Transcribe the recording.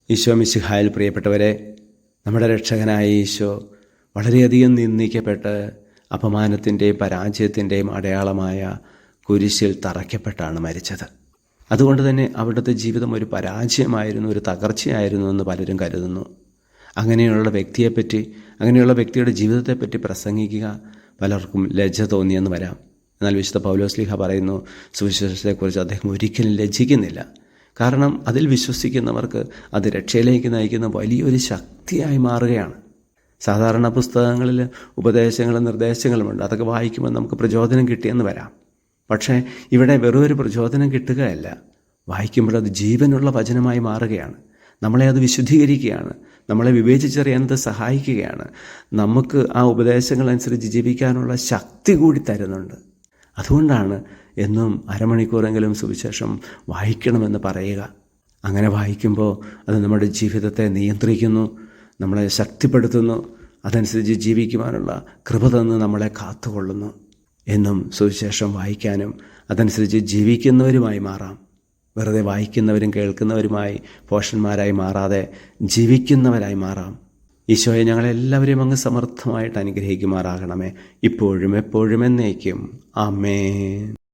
ഈശോ മിശിഹായിൽ പ്രിയപ്പെട്ടവരെ, നമ്മുടെ രക്ഷകനായ ഈശോ വളരെയധികം നിന്ദിക്കപ്പെട്ട് അപമാനത്തിൻ്റെയും പരാജയത്തിൻ്റെയും അടയാളമായ കുരിശിൽ തറയ്ക്കപ്പെട്ടാണ് മരിച്ചത്. അതുകൊണ്ട് തന്നെ അവിടുത്തെ ജീവിതം ഒരു പരാജയമായിരുന്നു, ഒരു തകർച്ചയായിരുന്നു എന്ന് പലരും കരുതുന്നു. അങ്ങനെയുള്ള വ്യക്തിയെപ്പറ്റി, അങ്ങനെയുള്ള വ്യക്തിയുടെ ജീവിതത്തെപ്പറ്റി പ്രസംഗിക്കുക പലർക്കും ലജ്ജ തോന്നിയെന്ന് വരാം. എന്നാൽ വിശുദ്ധ പൗലോസ്ലീഹ പറയുന്നു, സുവിശേഷത്തെക്കുറിച്ച് അദ്ദേഹം ഒരിക്കലും ലജ്ജിക്കുന്നില്ല. കാരണം അതിൽ വിശ്വസിക്കുന്നവർക്ക് അത് രക്ഷയിലേക്ക് നയിക്കുന്ന വലിയൊരു ശക്തിയായി മാറുകയാണ്. സാധാരണ പുസ്തകങ്ങളിൽ ഉപദേശങ്ങളും നിർദ്ദേശങ്ങളുമുണ്ട്, അതൊക്കെ വായിക്കുമ്പോൾ നമുക്ക് പ്രചോദനം കിട്ടിയെന്ന് വരാം. പക്ഷേ ഇവിടെ വെറും ഒരു പ്രചോദനം കിട്ടുകയല്ല, വായിക്കുമ്പോൾ അത് ജീവനുള്ള വചനമായി മാറുകയാണ്. നമ്മളെ അത് വിശുദ്ധീകരിക്കുകയാണ്, നമ്മളെ വിവേചിച്ചറിയാനത് സഹായിക്കുകയാണ്, നമുക്ക് ആ ഉപദേശങ്ങളനുസരിച്ച് ജീവിക്കാനുള്ള ശക്തി കൂടി തരുന്നുണ്ട്. അതുകൊണ്ടാണ് എന്നും അരമണിക്കൂറെങ്കിലും സുവിശേഷം വായിക്കണമെന്ന് പറയുക. അങ്ങനെ വായിക്കുമ്പോൾ അത് നമ്മുടെ ജീവിതത്തെ നിയന്ത്രിക്കുന്നു, നമ്മളെ ശക്തിപ്പെടുത്തുന്നു, അതനുസരിച്ച് ജീവിക്കുവാനുള്ള കൃപ തന്ന് നമ്മളെ കാത്തുകൊള്ളുന്നു. എന്നും സുവിശേഷം വായിക്കാനും അതനുസരിച്ച് ജീവിക്കുന്നവരുമായി മാറാം. വെറുതെ വായിക്കുന്നവരും കേൾക്കുന്നവരുമായി പോഷന്മാരായി മാറാതെ ജീവിക്കുന്നവരായി മാറാം. ഈശോയെ ഞങ്ങളെല്ലാവരെയും അങ്ങ് സമർത്ഥമായിട്ട് അനുഗ്രഹിക്കുമാറാകണമേ, ഇപ്പോഴും എപ്പോഴും എന്നേക്കും. ആമേൻ.